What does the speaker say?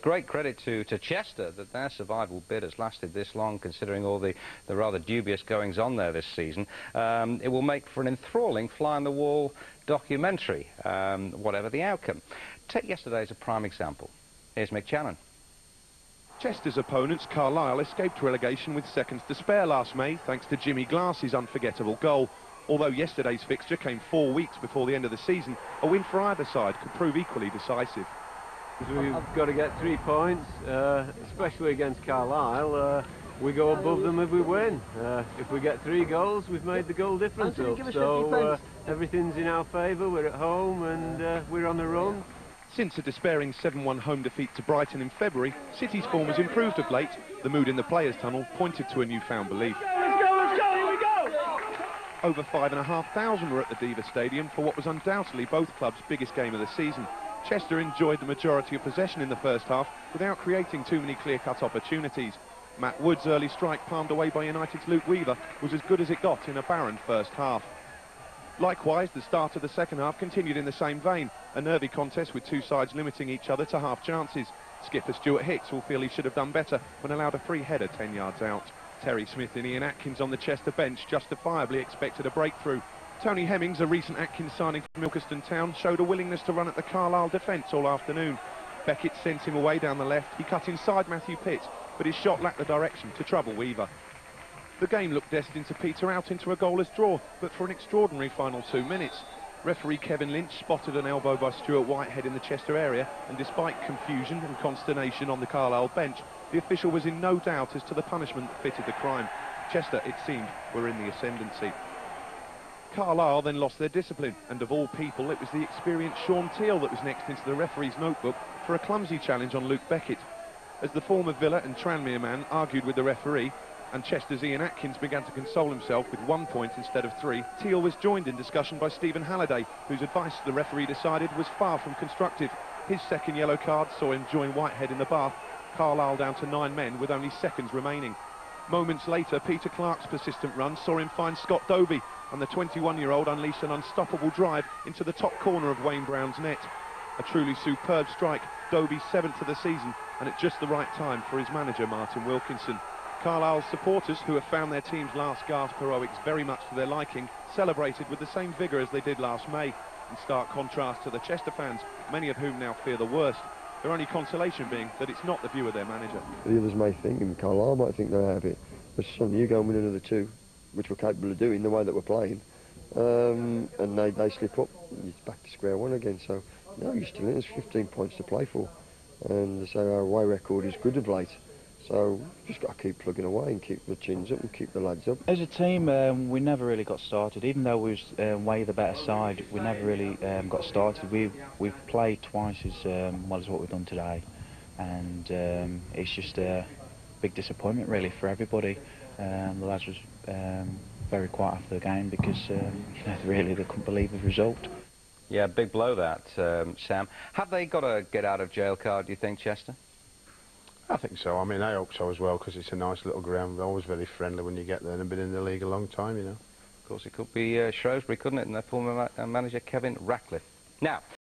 great credit to Chester that their survival bid has lasted this long, considering all the rather dubious goings-on there this season. It will make for an enthralling fly-on-the-wall documentary, whatever the outcome. Take yesterday as a prime example. Here's Mick Channon. Chester's opponents, Carlisle, escaped relegation with seconds to spare last May, thanks to Jimmy Glass's unforgettable goal. Although yesterday's fixture came 4 weeks before the end of the season, a win for either side could prove equally decisive. We've got to get 3 points, especially against Carlisle. We go above them if we win. If we get 3 goals, we've made the goal difference up. So everything's in our favour. We're at home and we're on the run. Since a despairing 7-1 home defeat to Brighton in February, City's form has improved of late. The mood in the players' tunnel pointed to a newfound belief. Let's go, here we go! Over 5,500 were at the Deva Stadium for what was undoubtedly both clubs' biggest game of the season. Chester enjoyed the majority of possession in the first half without creating too many clear-cut opportunities. Matt Wood's early strike, palmed away by United's Luke Weaver, was as good as it got in a barren first half. Likewise, the start of the second half continued in the same vein, a nervy contest with 2 sides limiting each other to half chances. Skipper Stuart Hicks will feel he should have done better when allowed a free header 10 yards out. Terry Smith and Ian Atkins on the Chester bench justifiably expected a breakthrough. Tony Hemmings, a recent Atkins signing from Ilkeston Town, showed a willingness to run at the Carlisle defence all afternoon. Beckett sent him away down the left. He cut inside Matthew Pitt, but his shot lacked the direction to trouble Weaver. The game looked destined to peter out into a goalless draw, but for an extraordinary final 2 minutes. Referee Kevin Lynch spotted an elbow by Stuart Whitehead in the Chester area, and despite confusion and consternation on the Carlisle bench, the official was in no doubt as to the punishment that fitted the crime. Chester, it seemed, were in the ascendancy. Carlisle then lost their discipline, and of all people, it was the experienced Sean Teal that was next into the referee's notebook for a clumsy challenge on Luke Beckett. As the former Villa and Tranmere man argued with the referee, and Chester's Ian Atkins began to console himself with 1 point instead of 3, Teal was joined in discussion by Stephen Halliday, whose advice the referee decided was far from constructive. His second yellow card saw him join Whitehead in the bath, Carlisle down to 9 men with only seconds remaining. Moments later, Peter Clark's persistent run saw him find Scott Dobie, and the 21-year-old unleashed an unstoppable drive into the top corner of Wayne Brown's net. A truly superb strike, Dobie's 7th of the season, and at just the right time for his manager Martin Wilkinson. Carlisle's supporters, who have found their team's last gasp heroics very much to their liking, celebrated with the same vigour as they did last May, in stark contrast to the Chester fans, many of whom now fear the worst. Their only consolation being that it's not the view of their manager. The others may think, and Carlisle might think they have it, but suddenly you go and win another 2, which we're capable of doing the way that we're playing, and they slip up, it's back to square one again. So no, you're still in. There's 15 points to play for, and so our away record is good of late. So just got to keep plugging away and keep the chins up and keep the lads up. As a team, we never really got started. Even though we was way the better side, we never really got started. We've played twice as well as what we've done today, and it's just a big disappointment really for everybody. The lads was very quiet after the game because really they couldn't believe the result. Yeah, big blow that, Sam. Have they got a get-out-of-jail card, do you think, Chester? I think so. I mean, I hope so as well, because it's a nice little ground. We're always very friendly when you get there, and been in the league a long time, you know. Of course, it could be Shrewsbury, couldn't it? And their former manager, Kevin Ratcliffe. Now,